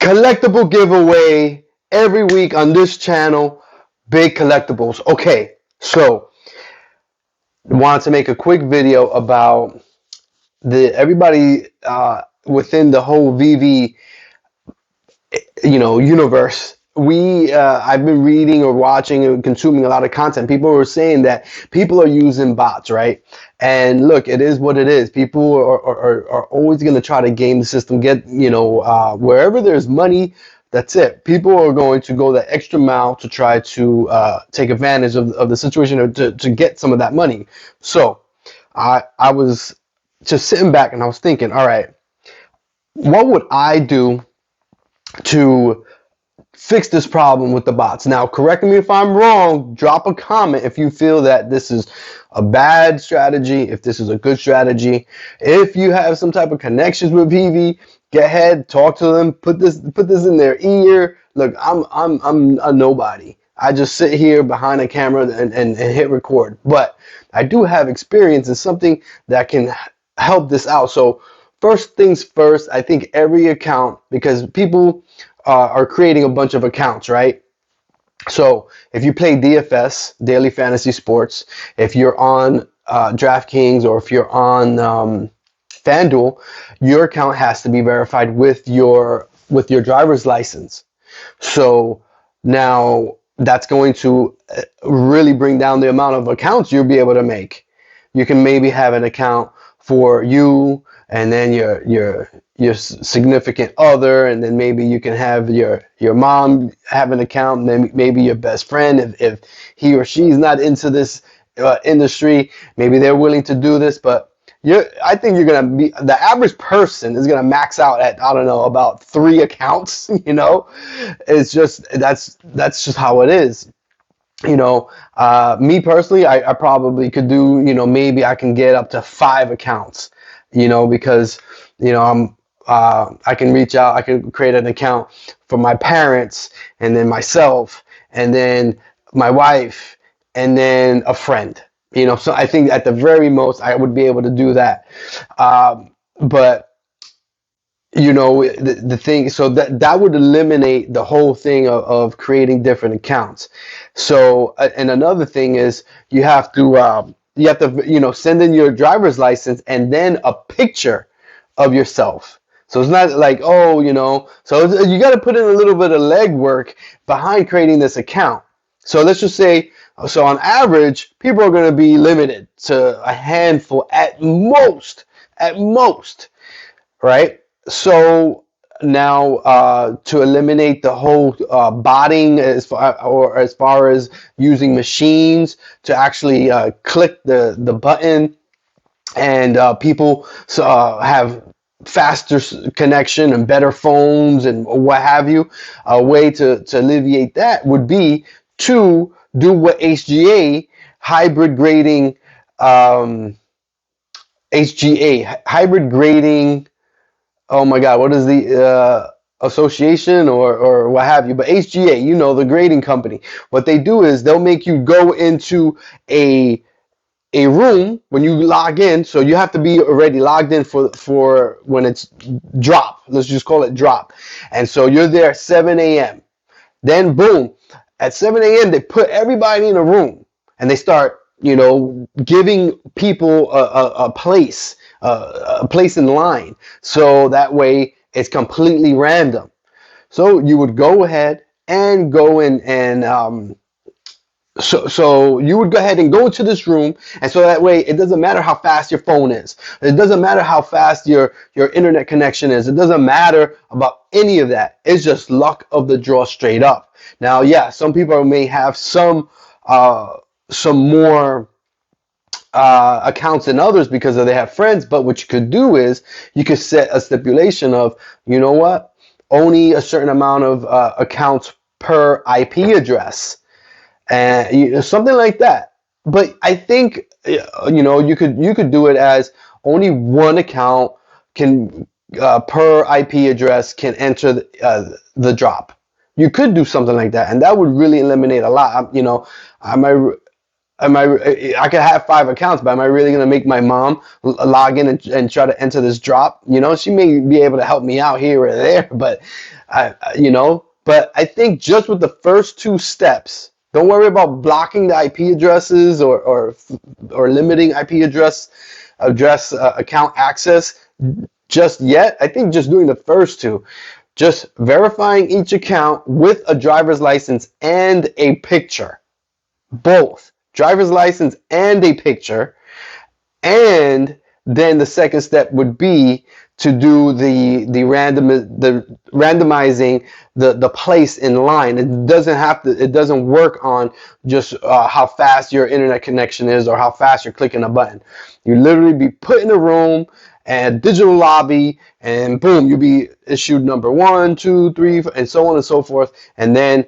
Collectible giveaway every week on this channel. Big collectibles. Okay, so wanted to make a quick video about the everybody within the whole Veve universe. I've been reading or watching and consuming a lot of content. People were saying that people are using bots, right? And look, it is what it is. People are always going to try to game the system, get wherever there's money. That's it. People are going to go that extra mile to try to take advantage of the situation, or to get some of that money. So I was just sitting back and I was thinking, all right, what would I do to fix this problem with the bots? Now, correct me if I'm wrong. Drop a comment if you feel that this is a bad strategy, if this is a good strategy. If you have some type of connections with Veve, get ahead, talk to them, put this in their ear. Look, I'm a nobody. I just sit here behind a camera and hit record. But I do have experience in something that can help this out. So first things first, I think every account, because people are creating a bunch of accounts, right? So if you play DFS, Daily Fantasy Sports, if you're on DraftKings, or if you're on FanDuel, your account has to be verified with your driver's license. So now that's going to really bring down the amount of accounts you'll be able to make. You can maybe have an account for you, and then your significant other, and then maybe you can have your mom have an account, and then maybe your best friend, if he or she's not into this industry, maybe they're willing to do this. But I think you're gonna be, the average person is gonna max out at, I don't know, about 3 accounts. It's just that's just how it is. Me personally, I probably could do, maybe I can get up to 5 accounts, because I can reach out, I can create an account for my parents, and then myself, and then my wife, and then a friend. So I think at the very most I would be able to do that. But the thing, so that would eliminate the whole thing of creating different accounts. So and another thing is you have to send in your driver's license and then a picture of yourself. So it's not like, so you got to put in a little bit of legwork behind creating this account. So let's just say, so on average, people are going to be limited to a handful at most, right? So now to eliminate the whole botting, as far as using machines to actually click the button, and people have faster connection and better phones and what have you, a way to alleviate that would be to do what HGA, hybrid grading, hybrid grading, oh my God, what is the association or what have you? But HGA, the grading company, what they do is they'll make you go into a room when you log in. So you have to be already logged in for when it's drop. Let's just call it drop. And so you're there at 7 a.m. Then boom, at 7 a.m. they put everybody in a room and they start, giving people a place in line. So that way it's completely random. So you would go ahead and go in and So you would go ahead and go into this room, and so that way it doesn't matter how fast your phone is. It doesn't matter how fast your internet connection is. It doesn't matter about any of that. It's just luck of the draw straight up. Now, yeah, some people may have some more accounts than others because they have friends, but what you could do is you could set a stipulation of, only a certain amount of accounts per IP address. And something like that. But I think you could do it as only one account can per IP address can enter the drop. You could do something like that, and that would really eliminate a lot. I could have 5 accounts, but am I really going to make my mom log in and try to enter this drop? You know, she may be able to help me out here or there, but but I think just with the first 2 steps, don't worry about blocking the IP addresses or limiting IP address account access just yet. I think just doing the first 2, just verifying each account with a driver's license and a picture, both driver's license and a picture. And then the second step would be to do the randomizing the place in line. It doesn't work on just how fast your internet connection is or how fast you're clicking a button. You literally be put in a room and digital lobby, and boom, you'll be issued number 1, 2, 3, and so on and so forth. And then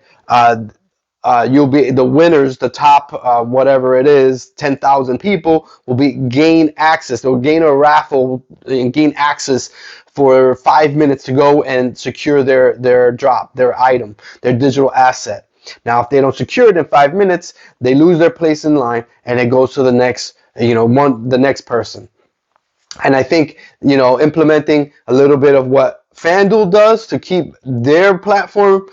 you'll be the winners, the top whatever it is, 10,000 people will be gain access. They'll gain a raffle and gain access for 5 minutes to go and secure their drop, their item, their digital asset. Now, if they don't secure it in 5 minutes, they lose their place in line, and it goes to the next, the next person. And I think, implementing a little bit of what FanDuel does to keep their platform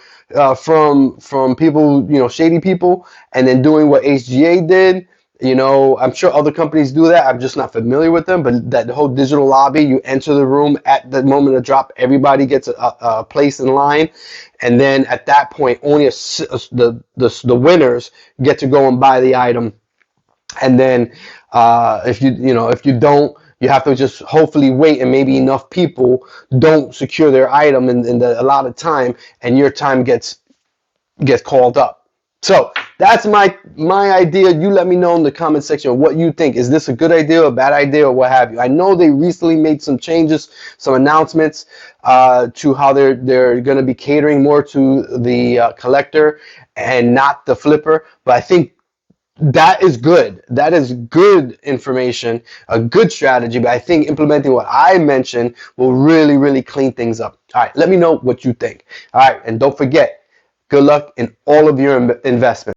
from people, shady people, and then doing what HGA did. I'm sure other companies do that. I'm just not familiar with them. But that whole digital lobby, you enter the room at the moment of drop, everybody gets a place in line, and then at that point, only the winners get to go and buy the item. And then if you don't, you have to just hopefully wait, and maybe enough people don't secure their item in the allotted time, and your time gets called up. So that's my idea. You let me know in the comment section what you think. Is this a good idea, a bad idea, or what have you? I know they recently made some changes, some announcements to how they're going to be catering more to the collector and not the flipper, but I think that is good. That is good information, a good strategy. But I think implementing what I mentioned will really, really clean things up. All right, let me know what you think. All right, and don't forget, good luck in all of your investments.